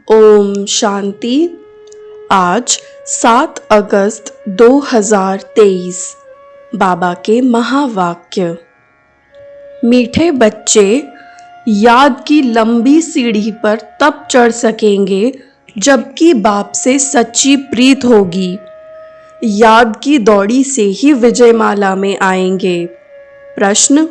ओम शांति। आज 7 अगस्त 2023। बाबा के महावाक्य। मीठे बच्चे, याद की लंबी सीढ़ी पर तब चढ़ सकेंगे जबकि बाप से सच्ची प्रीत होगी। याद की दौड़ी से ही विजयमाला में आएंगे। प्रश्न: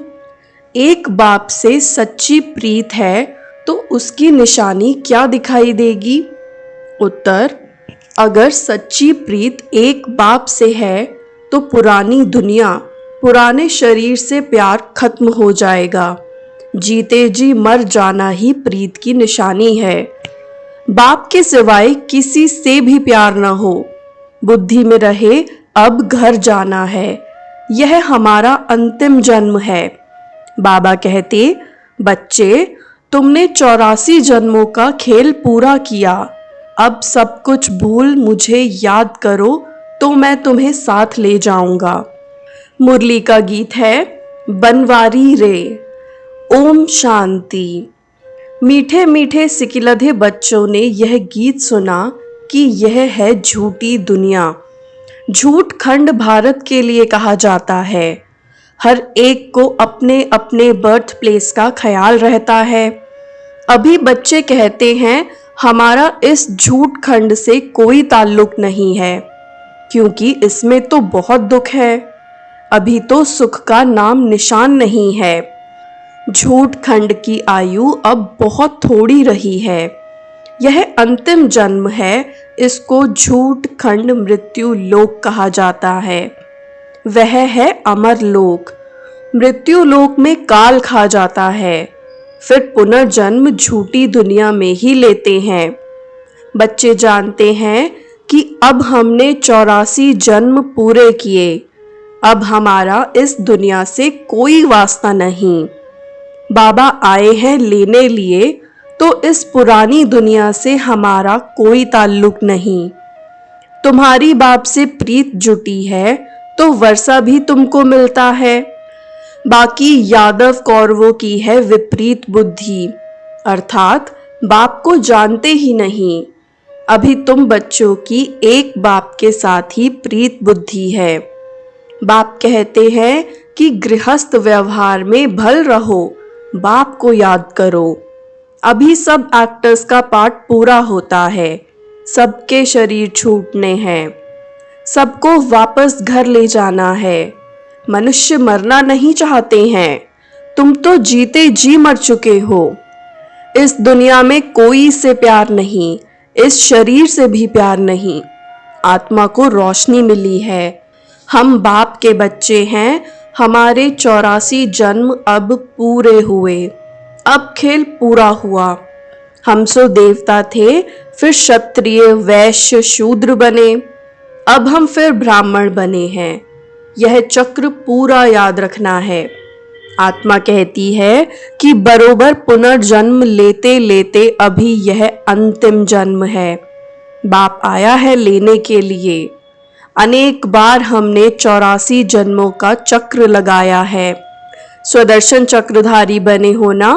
एक बाप से सच्ची प्रीत है तो उसकी निशानी क्या दिखाई देगी? उत्तर: अगर सच्ची प्रीत एक बाप से है तो पुरानी दुनिया, पुराने शरीर से प्यार खत्म हो जाएगा। जीते जी मर जाना ही प्रीत की निशानी है। बाप के सिवाय किसी से भी प्यार न हो। बुद्धि में रहे अब घर जाना है, यह हमारा अंतिम जन्म है। बाबा कहते, बच्चे, तुमने 84 जन्मों का खेल पूरा किया। अब सब कुछ भूल मुझे याद करो तो मैं तुम्हें साथ ले जाऊंगा। मुरली का गीत है बनवारी रे। ओम शांति। मीठे मीठे सिकिलधे बच्चों ने यह गीत सुना कि यह है झूठी दुनिया। झूठ खंड भारत के लिए कहा जाता है। हर एक को अपने अपने बर्थ प्लेस का ख्याल रहता है। अभी बच्चे कहते हैं हमारा इस झूठ खंड से कोई ताल्लुक नहीं है, क्योंकि इसमें तो बहुत दुख है। अभी तो सुख का नाम निशान नहीं है। झूठ खंड की आयु अब बहुत थोड़ी रही है। यह अंतिम जन्म है, इसको झूठ खंड मृत्यु लोक कहा जाता है। वह है अमर लोक। मृत्यु लोक में काल खा जाता है, फिर पुनर्जन्म झूठी दुनिया में ही लेते हैं। बच्चे जानते हैं कि अब हमने 84 जन्म पूरे किए। अब हमारा इस दुनिया से कोई वास्ता नहीं। बाबा आए हैं लेने लिए, तो इस पुरानी दुनिया से हमारा कोई ताल्लुक नहीं। तुम्हारी बाप से प्रीत जुटी है तो वर्षा भी तुमको मिलता है। बाकी यादव कौरवों की है विपरीत बुद्धि, अर्थात बाप को जानते ही नहीं। अभी तुम बच्चों की एक बाप के साथ ही प्रीत बुद्धि है। बाप कहते हैं कि गृहस्थ व्यवहार में भल रहो, बाप को याद करो। अभी सब एक्टर्स का पार्ट पूरा होता है। सबके शरीर छूटने हैं, सबको वापस घर ले जाना है। मनुष्य मरना नहीं चाहते हैं। तुम तो जीते जी मर चुके हो। इस दुनिया में कोई से प्यार नहीं, इस शरीर से भी प्यार नहीं। आत्मा को रोशनी मिली है। हम बाप के बच्चे हैं। हमारे 84 जन्म अब पूरे हुए। अब खेल पूरा हुआ। हम सो देवता थे, फिर क्षत्रिय, वैश्य, शूद्र बने। अब हम फिर ब्राह्मण बने हैं। यह चक्र पूरा याद रखना है। आत्मा कहती है कि बरोबर पुनर्जन्म लेते लेते अभी यह अंतिम जन्म है। बाप आया है लेने के लिए। अनेक बार हमने 84 जन्मों का चक्र लगाया है। स्वदर्शन चक्रधारी बने होना।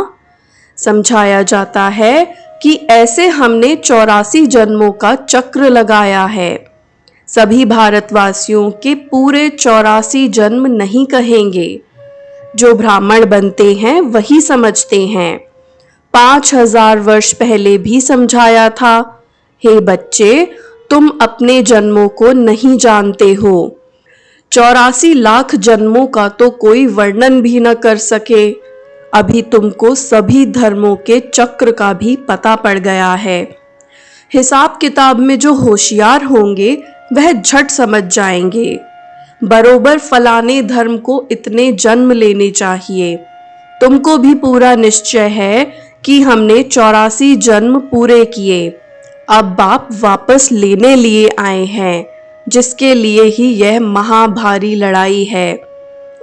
समझाया जाता है कि ऐसे हमने 84 जन्मों का चक्र लगाया है। सभी भारतवासियों के पूरे 84 जन्म नहीं कहेंगे। जो ब्राह्मण बनते हैं वही समझते हैं। 5000 वर्ष पहले भी समझाया था। हे बच्चे, तुम अपने जन्मों को नहीं जानते हो। 84 लाख जन्मों का तो कोई वर्णन भी न कर सके। अभी तुमको सभी धर्मों के चक्र का भी पता पड़ गया है। हिसाब किताब में जो होशियार होंगे वह झट समझ जाएंगे। बरोबर फलाने धर्म को इतने जन्म लेने चाहिए। तुमको भी पूरा निश्चय है कि हमने 84 जन्म पूरे किए। अब बाप वापस लेने लिए आए हैं, जिसके लिए ही यह महाभारी लड़ाई है।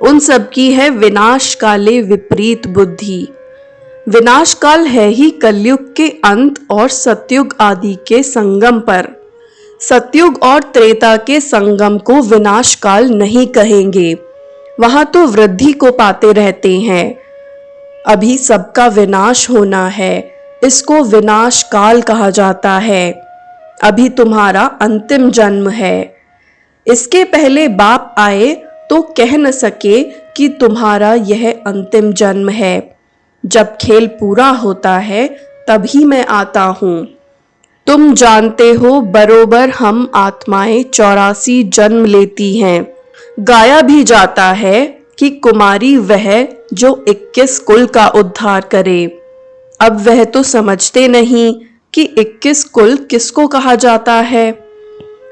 उन सब की है विनाश काले विपरीत बुद्धि। विनाश काल है ही कलयुग के अंत और सतयुग आदि के संगम पर। सतयुग और त्रेता के संगम को विनाश काल नहीं कहेंगे। वहां तो वृद्धि को पाते रहते हैं। अभी सबका विनाश होना है, इसको विनाश काल कहा जाता है। अभी तुम्हारा अंतिम जन्म है। इसके पहले बाप आए तो कह न सके कि तुम्हारा यह अंतिम जन्म है। जब खेल पूरा होता है तभी मैं आता हूँ। तुम जानते हो बरोबर हम आत्माएं 84 जन्म लेती हैं। गाया भी जाता है कि कुमारी वह जो 21 कुल का उद्धार करे। अब वह तो समझते नहीं कि 21 कुल किसको कहा जाता है।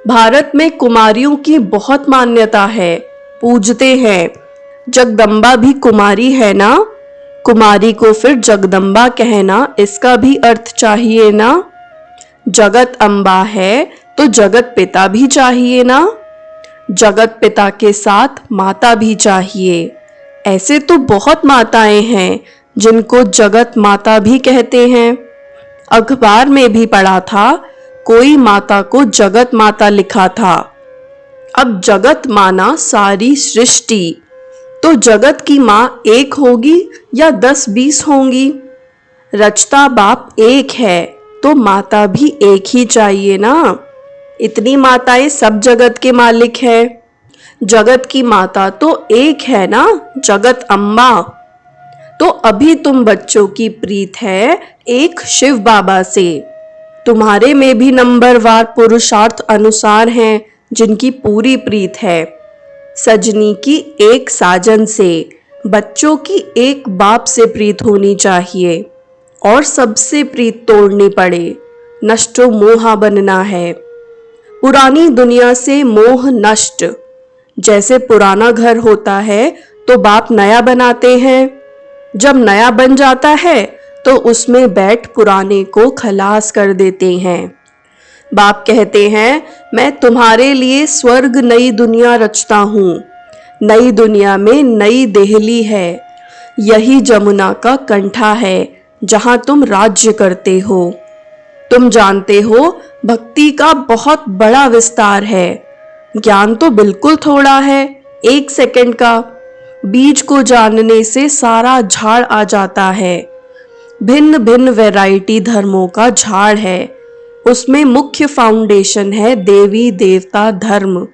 भारत में कुमारियों की बहुत मान्यता है, पूजते हैं। जगदम्बा भी कुमारी है ना, कुमारी को फिर जगदम्बा कहना इसका भी अर्थ चाहिए ना। जगत अम्बा है तो जगत पिता भी चाहिए ना। जगत पिता के साथ माता भी चाहिए। ऐसे तो बहुत माताएं हैं जिनको जगत माता भी कहते हैं। अखबार में भी पढ़ा था, कोई माता को जगत माता लिखा था। अब जगत माना सारी सृष्टि, तो जगत की माँ एक होगी या 10-20 होंगी। रचता बाप एक है तो माता भी एक ही चाहिए ना। इतनी माताएं सब जगत के मालिक है। जगत की माता तो एक है ना, जगत अम्बा। तो अभी तुम बच्चों की प्रीत है एक शिव बाबा से। तुम्हारे में भी नंबरवार पुरुषार्थ अनुसार हैं जिनकी पूरी प्रीत है। सजनी की एक साजन से, बच्चों की एक बाप से प्रीत होनी चाहिए और सबसे प्रीत तोड़नी पड़े। नष्टो मोहा बनना है। पुरानी दुनिया से मोह नष्ट। जैसे पुराना घर होता है तो बाप नया बनाते हैं। जब नया बन जाता है तो उसमें बैठ पुराने को खलास कर देते हैं। बाप कहते हैं, मैं तुम्हारे लिए स्वर्ग नई दुनिया रचता हूँ। नई दुनिया में नई देहली है। यही जमुना का कंठा है जहाँ तुम राज्य करते हो। तुम जानते हो भक्ति का बहुत बड़ा विस्तार है। ज्ञान तो बिल्कुल थोड़ा है, 1 सेकंड का। बीज को जानने से सारा झाड़ आ जाता है। भिन्न भिन्न वैरायटी धर्मों का झाड़ है। उसमें मुख्य फाउंडेशन है देवी देवता धर्म।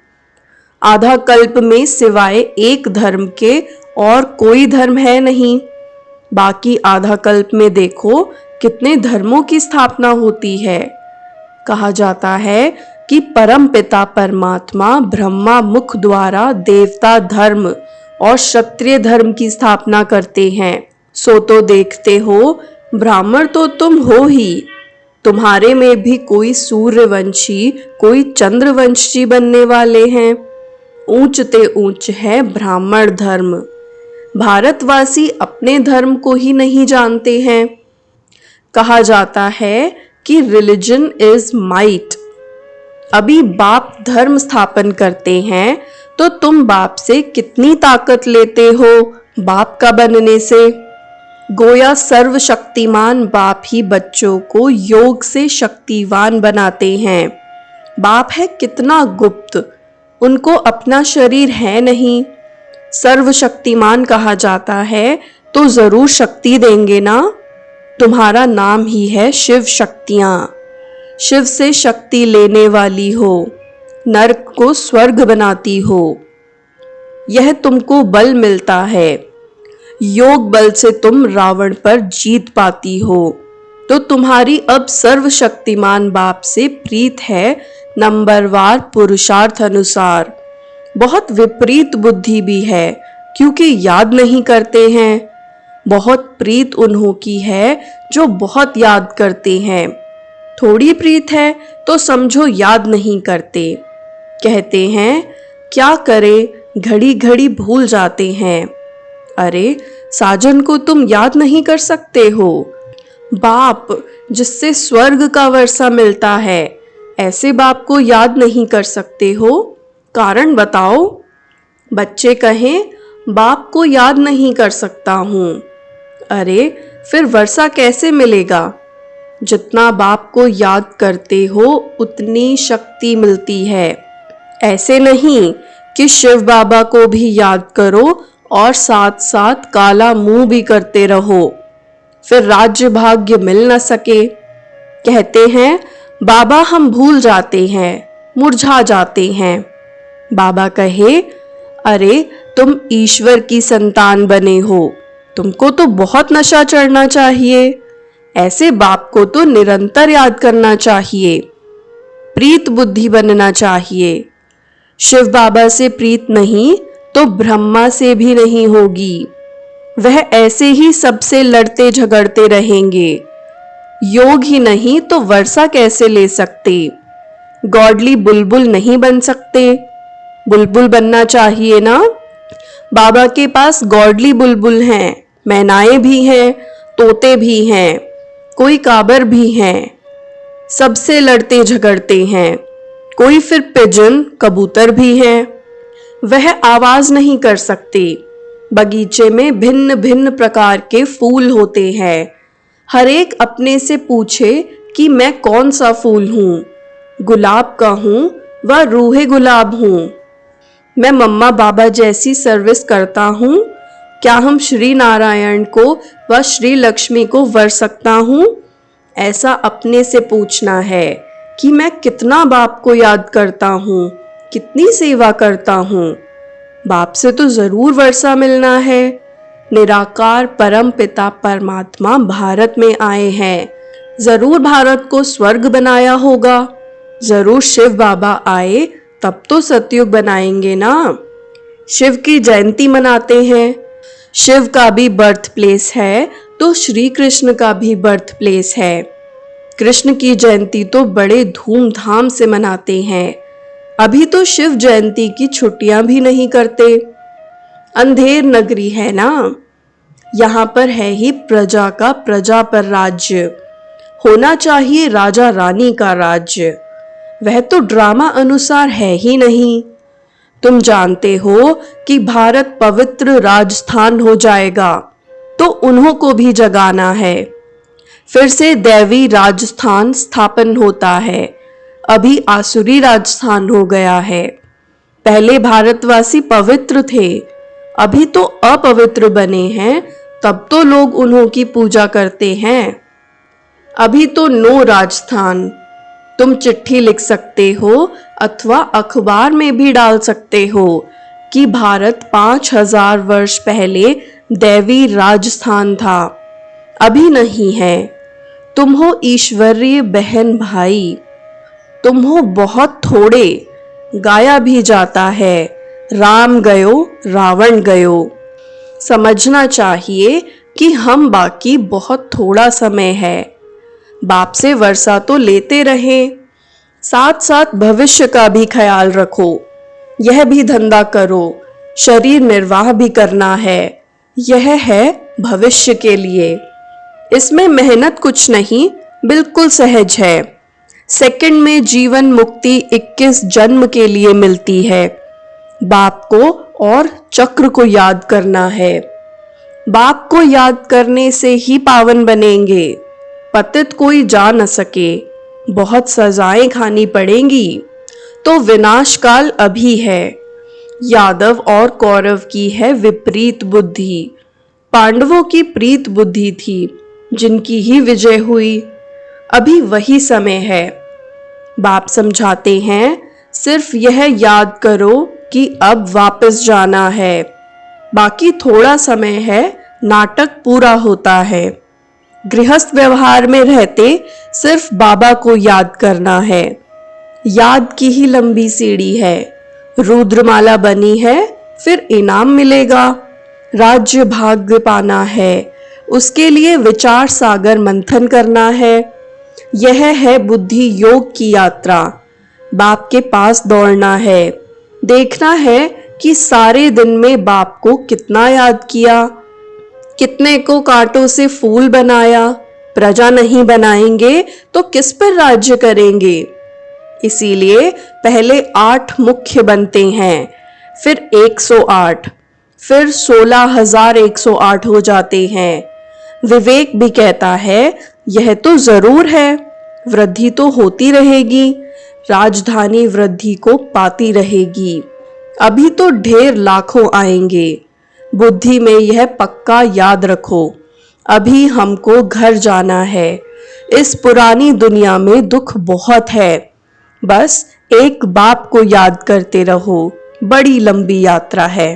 आधा कल्प में सिवाय एक धर्म के और कोई धर्म है नहीं। बाकी आधा कल्प में देखो कितने धर्मों की स्थापना होती है। कहा जाता है कि परम पिता परमात्मा ब्रह्मा मुख द्वारा देवता धर्म और क्षत्रिय धर्म की स्थापना करते हैं। सो तो देखते हो, ब्राह्मण तो तुम हो ही। तुम्हारे में भी कोई सूर्यवंशी, कोई चंद्रवंशी बनने वाले हैं। ऊंच ते ऊंच है ब्राह्मण धर्म। भारतवासी अपने धर्म को ही नहीं जानते हैं। कहा जाता है कि रिलीजन इज माइट। अभी बाप धर्म स्थापन करते हैं तो तुम बाप से कितनी ताकत लेते हो बाप का बनने से। गोया सर्वशक्तिमान बाप ही बच्चों को योग से शक्तिवान बनाते हैं। बाप है कितना गुप्त, उनको अपना शरीर है नहीं। सर्वशक्तिमान कहा जाता है तो जरूर शक्ति देंगे ना। तुम्हारा नाम ही है शिव शक्तियां। शिव से शक्ति लेने वाली हो, नरक को स्वर्ग बनाती हो। यह तुमको बल मिलता है। योग बल से तुम रावण पर जीत पाती हो। तो तुम्हारी अब सर्वशक्तिमान बाप से प्रीत है नंबरवार पुरुषार्थ अनुसार। बहुत विपरीत बुद्धि भी है क्योंकि याद नहीं करते हैं। बहुत प्रीत उन्हों की है जो बहुत याद करते हैं। थोड़ी प्रीत है तो समझो याद नहीं करते। कहते हैं क्या करे, घड़ी घड़ी भूल जाते हैं। अरे साजन को तुम याद नहीं कर सकते हो। बाप जिससे स्वर्ग का वर्षा मिलता है, ऐसे बाप को याद नहीं कर सकते हो। कारण बताओ। बच्चे कहें बाप को याद नहीं कर सकता हूँ। अरे फिर वर्षा कैसे मिलेगा। जितना बाप को याद करते हो उतनी शक्ति मिलती है। ऐसे नहीं कि शिव बाबा को भी याद करो और साथ साथ काला मुंह भी करते रहो, फिर राज्य भाग्य मिल न सके। कहते हैं बाबा हम भूल जाते हैं, मुरझा जाते हैं। बाबा कहे अरे तुम ईश्वर की संतान बने हो, तुमको तो बहुत नशा चढ़ना चाहिए। ऐसे बाप को तो निरंतर याद करना चाहिए, प्रीत बुद्धि बनना चाहिए। शिव बाबा से प्रीत नहीं तो ब्रह्मा से भी नहीं होगी। वह ऐसे ही सबसे लड़ते झगड़ते रहेंगे। योग ही नहीं तो वर्षा कैसे ले सकते। गॉडली बुलबुल नहीं बन सकते। बुलबुल बनना चाहिए ना। बाबा के पास गॉडली बुलबुल हैं, मैनाएं भी हैं, तोते भी हैं, कोई काबर भी हैं। सबसे लड़ते झगड़ते हैं। कोई फिर पिजन कबूतर भी हैं। वह आवाज नहीं कर सकते। बगीचे में भिन्न भिन्न प्रकार के फूल होते हैं। हर एक अपने से पूछे कि मैं कौन सा फूल हूँ, गुलाब का हूँ व रूहे गुलाब हूँ। मैं मम्मा बाबा जैसी सर्विस करता हूँ। क्या हम श्री नारायण को व श्री लक्ष्मी को वर सकता हूँ। ऐसा अपने से पूछना है कि मैं कितना बाप को याद करता हूँ, कितनी सेवा करता हूँ। बाप से तो जरूर वर्षा मिलना है। निराकार परम पिता परमात्मा भारत में आए हैं, जरूर भारत को स्वर्ग बनाया होगा। जरूर शिव बाबा आए तब तो सतयुग बनाएंगे ना। शिव की जयंती मनाते हैं। शिव का भी बर्थ प्लेस है तो श्री कृष्ण का भी बर्थ प्लेस है। कृष्ण की जयंती तो बड़े धूमधाम से मनाते हैं। अभी तो शिव जयंती की छुट्टियां भी नहीं करते। अंधेर नगरी है ना, यहाँ पर है ही प्रजा का प्रजा पर राज्य। होना चाहिए राजा रानी का राज्य। वह तो ड्रामा अनुसार है ही नहीं। तुम जानते हो कि भारत पवित्र राजस्थान हो जाएगा तो उन्हों को भी जगाना है। फिर से दैवी राजस्थान स्थापन होता है। अभी आसुरी राजस्थान हो गया है। पहले भारतवासी पवित्र थे, अभी तो अपवित्र बने हैं, तब तो लोग उन्हों की पूजा करते हैं। अभी तो नो राजस्थान। तुम चिट्ठी लिख सकते हो अथवा अखबार में भी डाल सकते हो कि भारत 5000 वर्ष पहले दैवी राजस्थान था। अभी नहीं है। तुम हो ईश्वरीय बहन भाई। तुम हो बहुत थोड़े। गाया भी जाता है राम गयो रावण गयो। समझना चाहिए कि हम बाकी बहुत थोड़ा समय है। बाप से वर्षा तो लेते रहे, साथ साथ भविष्य का भी ख्याल रखो। यह भी धंधा करो, शरीर निर्वाह भी करना है। यह है भविष्य के लिए। इसमें मेहनत कुछ नहीं, बिल्कुल सहज है। सेकंड में जीवन मुक्ति 21 जन्म के लिए मिलती है। बाप को और चक्र को याद करना है। बाप को याद करने से ही पावन बनेंगे। पतित कोई जा न सके, बहुत सजाएं खानी पड़ेंगी। तो विनाश काल अभी है। यादव और कौरव की है विपरीत बुद्धि। पांडवों की प्रीत बुद्धि थी, जिनकी ही विजय हुई। अभी वही समय है। बाप समझाते हैं सिर्फ यह याद करो कि अब वापस जाना है। बाकी थोड़ा समय है, नाटक पूरा होता है। गृहस्थ व्यवहार में रहते सिर्फ बाबा को याद करना है। याद की ही लंबी सीढ़ी है। रुद्रमाला बनी है, फिर इनाम मिलेगा। राज्य भाग्य पाना है, उसके लिए विचार सागर मंथन करना है। यह है बुद्धि योग की यात्रा। बाप के पास दौड़ना है। देखना है कि सारे दिन में बाप को कितना याद किया, कितने को कांटों से फूल बनाया। प्रजा नहीं बनाएंगे तो किस पर राज्य करेंगे। इसीलिए पहले 8 मुख्य बनते हैं, फिर 108, फिर 16,108 हो जाते हैं। विवेक भी कहता है यह तो जरूर है, वृद्धि तो होती रहेगी, राजधानी वृद्धि को पाती रहेगी। अभी तो ढेर लाखों आएंगे। बुद्धि में यह पक्का याद रखो। अभी हमको घर जाना है। इस पुरानी दुनिया में दुख बहुत है। बस एक बाप को याद करते रहो, बड़ी लंबी यात्रा है।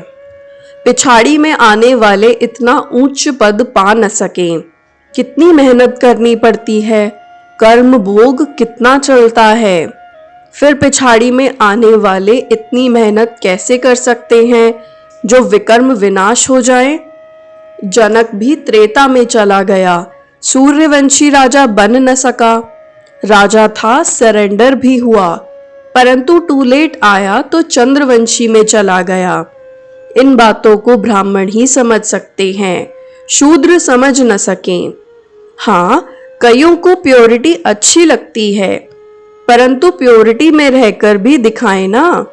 पिछाड़ी में आने वाले इतना ऊंच पद पा न सकें। कितनी मेहनत करनी पड़ती है, कर्म भोग कितना चलता है। फिर पिछाड़ी में आने वाले इतनी मेहनत कैसे कर सकते हैं जो विकर्म विनाश हो जाए। जनक भी त्रेता में चला गया, सूर्यवंशी राजा बन न सका। राजा था, सरेंडर भी हुआ, परंतु टू लेट आया तो चंद्रवंशी में चला गया। इन बातों को ब्राह्मण ही समझ सकते हैं, शूद्र समझ न सकें। हाँ, कईयों को प्योरिटी अच्छी लगती है, परंतु प्योरिटी में रहकर भी दिखाएं ना।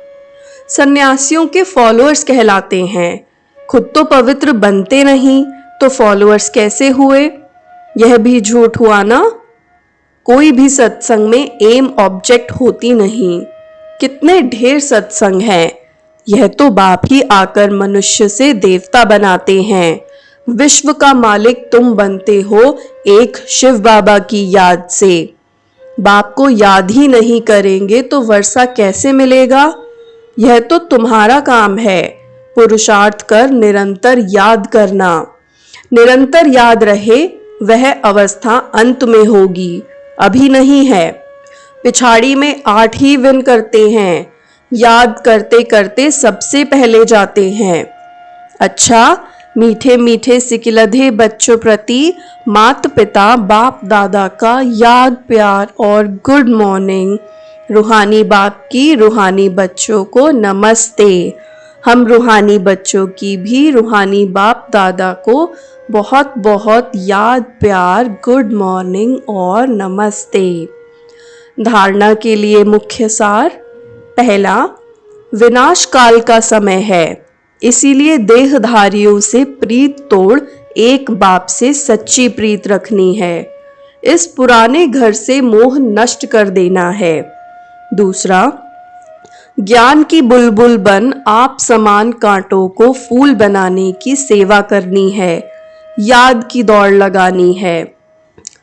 सन्यासियों के फॉलोअर्स कहलाते हैं, खुद तो पवित्र बनते नहीं तो फॉलोअर्स कैसे हुए। यह भी झूठ हुआ ना। कोई भी सत्संग में एम ऑब्जेक्ट होती नहीं। कितने ढेर सत्संग हैं, यह तो बाप ही आकर मनुष्य से देवता बनाते हैं। विश्व का मालिक तुम बनते हो एक शिव बाबा की याद से। बाप को याद ही नहीं करेंगे तो वर्षा कैसे मिलेगा। यह तो तुम्हारा काम है, पुरुषार्थ कर निरंतर याद करना। निरंतर याद रहे वह अवस्था अंत में होगी, अभी नहीं है। पिछाड़ी में 8 ही विन करते हैं, याद करते करते सबसे पहले जाते हैं। अच्छा, मीठे मीठे सिकिलधे बच्चों प्रति माता पिता बाप दादा का याद प्यार और गुड मॉर्निंग। रूहानी बाप की रूहानी बच्चों को नमस्ते। हम रूहानी बच्चों की भी रूहानी बाप दादा को बहुत बहुत याद प्यार गुड मॉर्निंग और नमस्ते। धारणा के लिए मुख्य सार। पहला, विनाश काल का समय है, इसीलिए देहधारियों से प्रीत तोड़ एक बाप से सच्ची प्रीत रखनी है। इस पुराने घर से मोह नष्ट कर देना है। दूसरा, ज्ञान की बुलबुल बन आप समान कांटों को फूल बनाने की सेवा करनी है, याद की दौड़ लगानी है।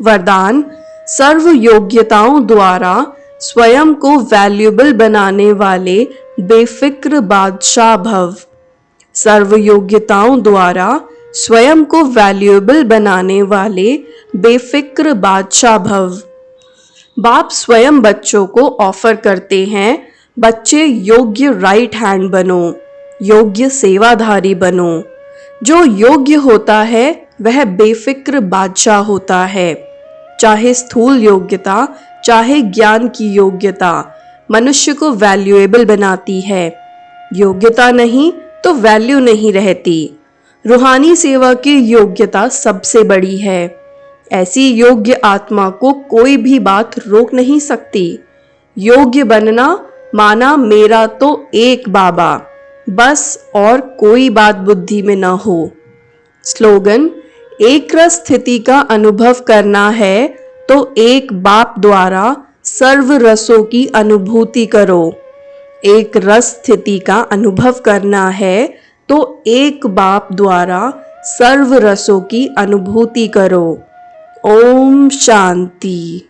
वरदान, सर्व योग्यताओं द्वारा स्वयं को वैल्यूएबल बनाने वाले बेफिक्र बादशाह भव। सर्व योग्यताओं द्वारा स्वयं को वैल्यूएबल बनाने वाले बेफिक्र बादशाह भव। बाप स्वयं बच्चों को ऑफर करते हैं, बच्चे योग्य राइट हैंड बनो, योग्य सेवाधारी बनो। जो योग्य होता है वह बेफिक्र बादशाह होता है। चाहे स्थूल योग्यता चाहे ज्ञान की योग्यता मनुष्य को वैल्यूएबल बनाती है। योग्यता नहीं तो वैल्यू नहीं रहती। रूहानी सेवा की योग्यता सबसे बड़ी है। ऐसी योग्य आत्मा को कोई भी बात रोक नहीं सकती। योग्य बनना माना मेरा तो एक बाबा, बस और कोई बात बुद्धि में न हो। स्लोगन, एक रस स्थिति का अनुभव करना है तो एक बाप द्वारा सर्व रसों की अनुभूति करो। एक रस स्थिति का अनुभव करना है तो एक बाप द्वारा सर्व रसों की अनुभूति करो। ओम शांति।